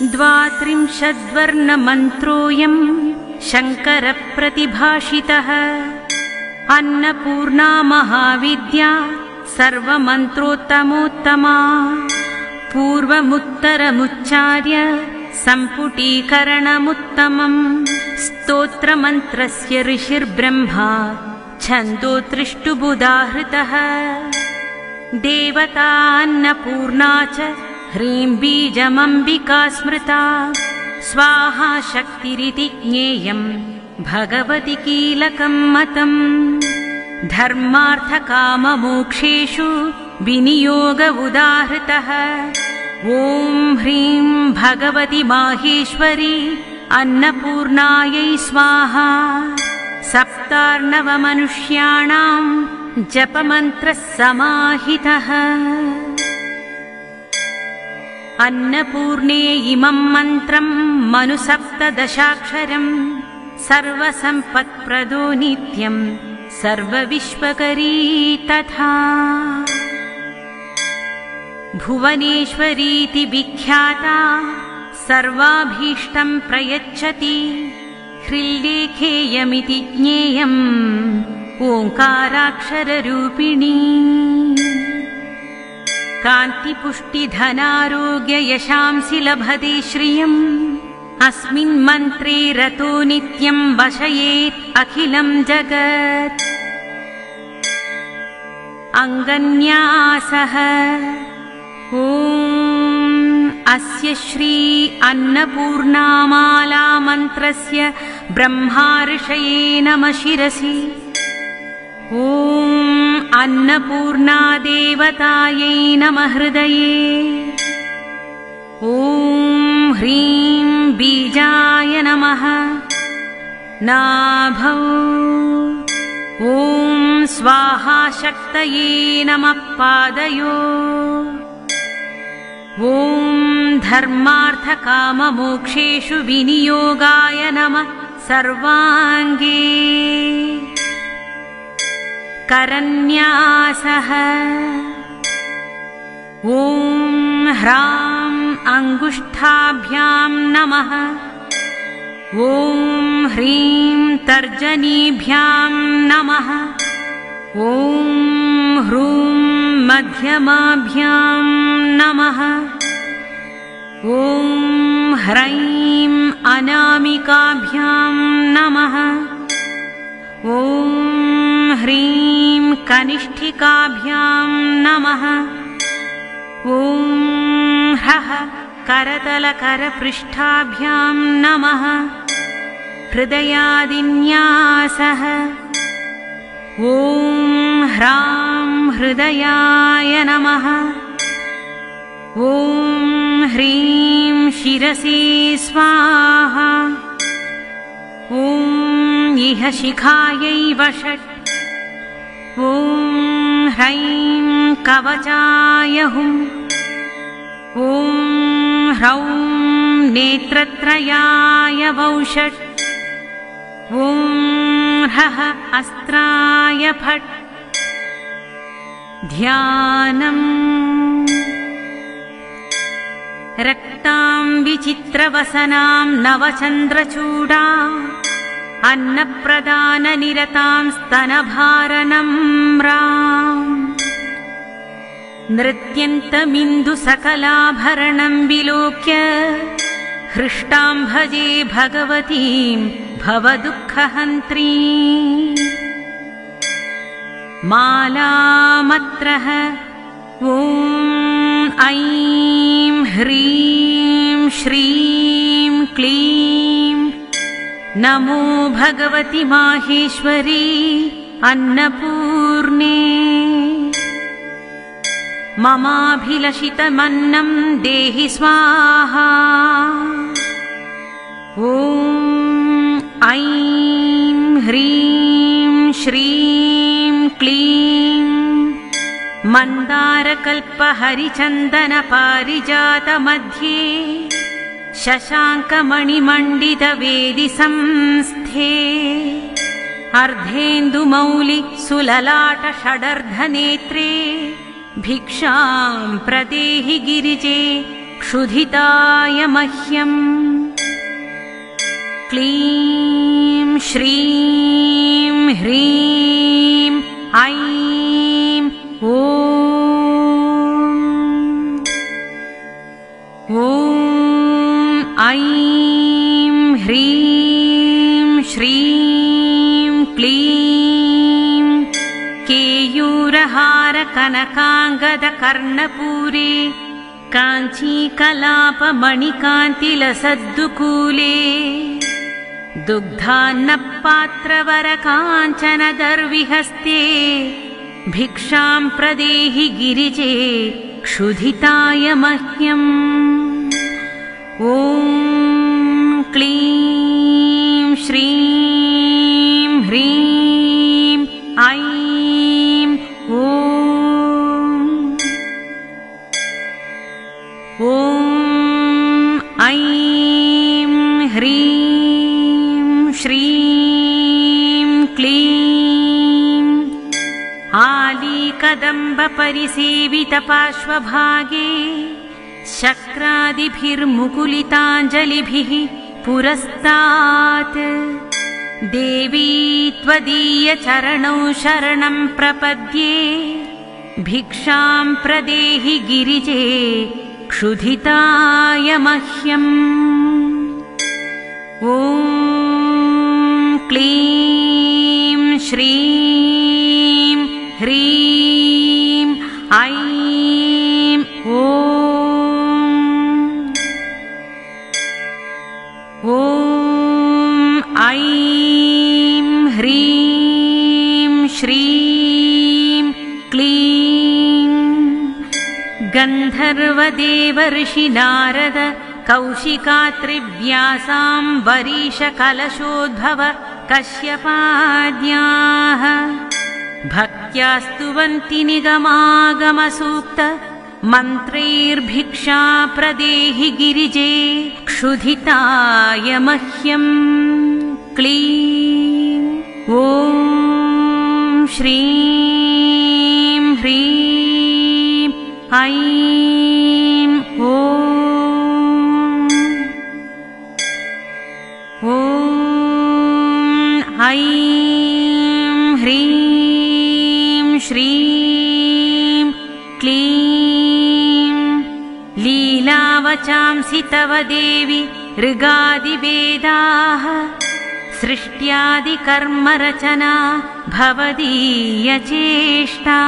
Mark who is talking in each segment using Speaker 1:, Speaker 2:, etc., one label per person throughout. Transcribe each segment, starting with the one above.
Speaker 1: द्वात्रिंशद्वर्णमन्त्रोऽयं शङ्करप्रतिभाषितः अन्नपूर्णा महाविद्या सर्वमन्त्रोत्तमोत्तमा पूर्वमुत्तरमुच्चार्य सम्पुटीकरणमुत्तमम् स्तोत्रमन्त्रस्य ऋषिर्ब्रह्मा छन्दोत्रिष्टुबुधाहृतः देवता अन्नपूर्णा च ह्रीं बीजमम्बिका स्मृता स्वाहा शक्तिरिति ज्ञेयं भगवति कीलकं मतम् धर्मार्थकाममोक्षेषु विनियोग उदाहृतः ॐ ह्रीं भगवति माहेश्वरी अन्नपूर्णायै स्वाहा सप्तार्णवमनुष्याणां जपमन्त्रः समाहितः अन्नपूर्णे इमं मन्त्रं मनुसप्तदशाक्षरम् सर्वसम्पत्प्रदो नित्यं सर्वविश्वकरी तथा भुवनेश्वरीति विख्याता सर्वाभीष्टं प्रयच्छति ह्रील्लेखेयमिति ज्ञेयम् ओङ्काराक्षररूपिणी कान्तिपुष्टिधनारोग्ययशांसि लभते श्रियम् अस्मिन् मन्त्रे रतो नित्यं वशयेत् अखिलं जगत् अङ्गन्यासः ॐ अस्य श्री अन्नपूर्णामाला मन्त्रस्य ब्रह्मार्षये नमः शिरसि ॐ अन्नपूर्णा देवतायै नमः हृदये ॐ ह्रीं बीजाय नमः नाभौ ॐ स्वाहा शक्तये नमः पादयो ॐ धर्मार्थकाममोक्षेषु विनियोगाय नमः सर्वाङ्गे करन्यासः ॐ ह्रां अङ्गुष्ठाभ्यां नमः ॐ ह्रीं तर्जनीभ्यां नमः ॐ ह्रूं मध्यमाभ्यां नमः ॐ ह्रैं अनामिकाभ्यां नमः ॐ ह्रीं कनिष्ठिकाभ्यां नमः ॐ ह्रः करतलकरपृष्ठाभ्यां नमः हृदयादिन्यासः ॐ ह्रां हृदयाय नमः ॐ ह्रीं शिरसि स्वाहा ॐ इह शिखायै वषट् ॐ ह्रैं कवचाय हुम् ॐ ह्रौं नेत्रत्रयाय वौषट् ॐ ह्रः अस्त्राय फट् ध्यानम् रक्तां विचित्रवसनां नवचन्द्रचूडा अन्नप्रदाननिरतां स्तनभारनम्राम् नृत्यन्तमिन्दुसकलाभरणं विलोक्य हृष्टां भजे भगवतीं भवदुःखहन्त्रीम् मालामत्रः ॐ ऐं ह्रीं श्रीं क्लीं नमो भगवति माहेश्वरी अन्नपूर्णे ममाभिलषितमन्नं देहि स्वाहा ॐ ऐं ह्रीं श्रीं क्लीं मन्दारकल्पहरिचन्दनपारिजातमध्ये शशाङ्कमणिमण्डितवेदिसंस्थे अर्धेन्दुमौलि सुललाटषडर्धनेत्रे भिक्षां प्रदेहि गिरिजे क्षुधिताय मह्यम् क्लीं श्रीं ह्रीं ऐं ॐ ऐं ह्रीं श्रीं क्लीं केयूरहारकनकाङ्गदकर्णपूरे काञ्चीकलापमणिकान्तिलसद्दुकूले दुग्धान्नपात्रवरकाञ्चनदर्विहस्ते भिक्षां प्रदेहि गिरिजे क्षुधिताय मह्यम् ॐ क्लीं श्रीं ह्रीं ऐं ॐ ऐं ह्रीं श्रीं क्लीं आलीकदम्बपरिसेवितपार्श्वभागे शक्रादिभिर्मुकुलिताञ्जलिभिः पुरस्तात् देवी त्वदीयचरणौ शरणं प्रपद्ये भिक्षां प्रदेहि गिरिजे क्षुधिताय मह्यम् ॐ क्लीं श्रीं ह्रीं ऐं ॐ ऐं ह्रीं श्रीं क्लीं गन्धर्वदेवर्षिनारद कौशिकात्रिव्यासाम्बरीशकलशोद्भव कश्यपाद्याः भक्त्या स्तुवन्ति निगमागमसूक्त मन्त्रैर्भिक्षा प्रदेहि गिरिजे क्षुधिताय मह्यम् क्लीं ॐ श्रीं ह्रीं ऐं ॐ ऐं ह्रीं श्रीं क्लीं लीलावचांसि तव देवि ऋगादिवेदाः सृष्ट्यादिकर्मरचना भवदीयचेष्टा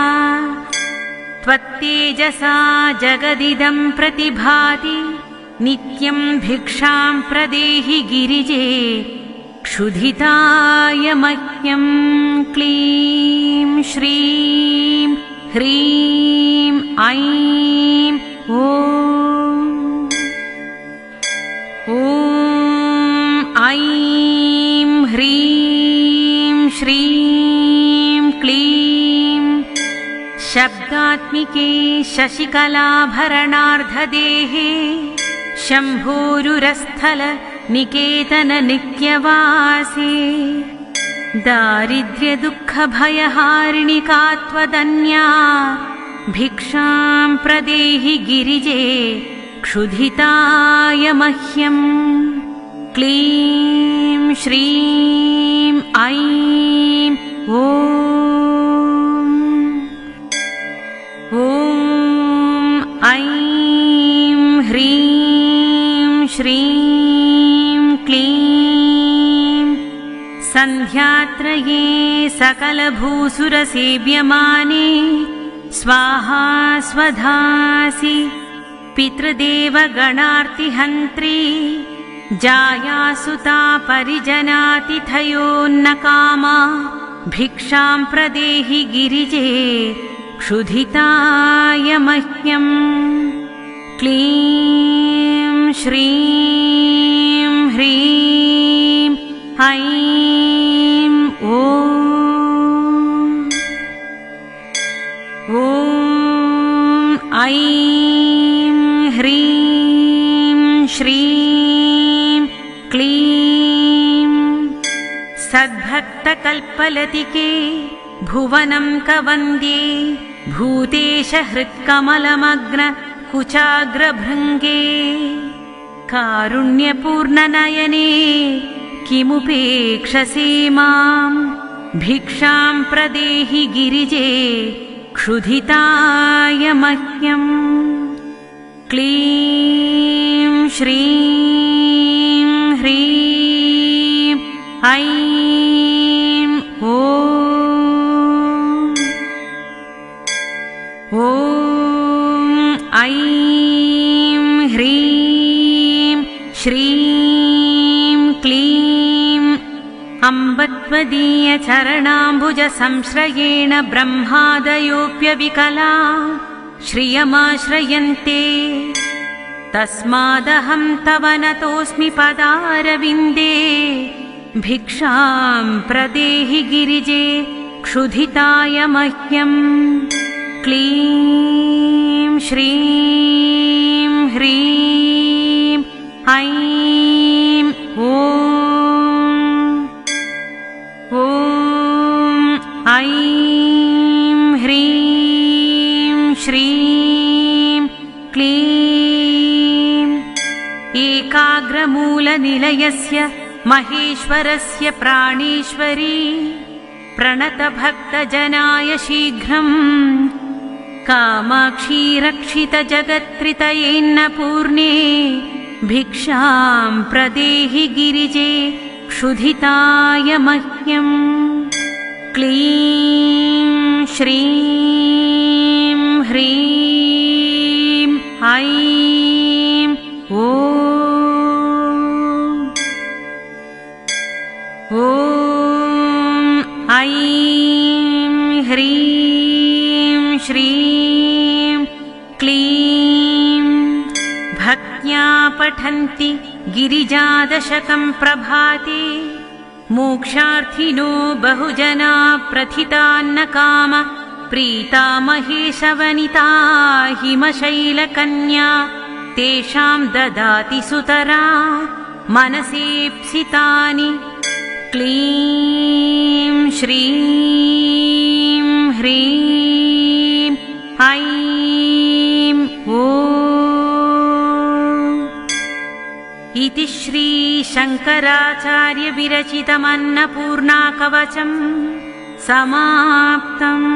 Speaker 1: त्वत्तेजसा जगदिदं प्रतिभाति नित्यं भिक्षां प्रदेहि गिरिजे क्षुधिताय मह्यं क्लीं श्रीं ह्रीं ऐं ॐ ऐं ह्रीं श्रीं क्लीं शब्दात्मिके शशिकलाभरणार्धदेहे शम्भोरुरस्थल निकेतन नित्यवासे दारिद्र्यदुःखभयहारिणिका त्वदन्या भिक्षां प्रदेहि गिरिजे क्षुधिताय मह्यम् क्लीं श्रीं ऐं ॐ ऐं ह्रीं श्रीं क्लीं सन्ध्यात्रये सकलभूसुरसेव्यमाने स्वाहा स्वधासि पितृदेवगणार्तिहन्त्री जायासुता परिजनातिथयोन्नकामा भिक्षां प्रदेहि गिरिजे क्षुधिताय मह्यम् क्लीं श्रीं ह्रीं ऐं ऐं ह्रीं श्रीं क्लीं सद्भक्तकल्पलतिके भुवनं कवन्द्ये भूतेश हृत्कमलमग्न कुचाग्रभृङ्गे कारुण्यपूर्णनयने किमुपेक्षसे मां भिक्षां प्रदेहि गिरिजे क्षुधिताय मह्यम् क्लीं श्रीं ह्रीं ऐं ॐ ऐं ह्रीं श्रीं क्लीं अम्बत्वदीयचरणाम्बुजसंश्रयेण ब्रह्मादयोऽप्यविकला श्रियमाश्रयन्ते तस्मादहं तव नतोऽस्मि पदारविन्दे भिक्षां प्रदेहि गिरिजे क्षुधिताय मह्यम् क्लीं श्रीं ह्रीं ऐं ॐ ऐं ह्रीं श्रीं क्लीं एकाग्रमूलनिलयस्य महेश्वरस्य प्राणेश्वरी प्रणतभक्तजनाय शीघ्रम् कामाक्षी रक्षितजगत्त्रितयेन्नपूर्णे भिक्षां प्रदेहि गिरिजे क्षुधिताय मह्यम् क्लीं श्रीं ह्रीं ऐं ॐ ऐं ह्रीं श्रीं क्लीं भक्त्या पठन्ति गिरिजादशकं प्रभाते मोक्षार्थिनो बहुजना प्रथितान्नकाम प्रीता महेशवनिता हिमशैलकन्या तेषां ददाति सुतरा मनसेप्सितानि क्लीं श्रीं ह्रीं ऐं ॐ इति श्रीशङ्कराचार्यविरचितमन्नपूर्णाकवचम् समाप्तम्।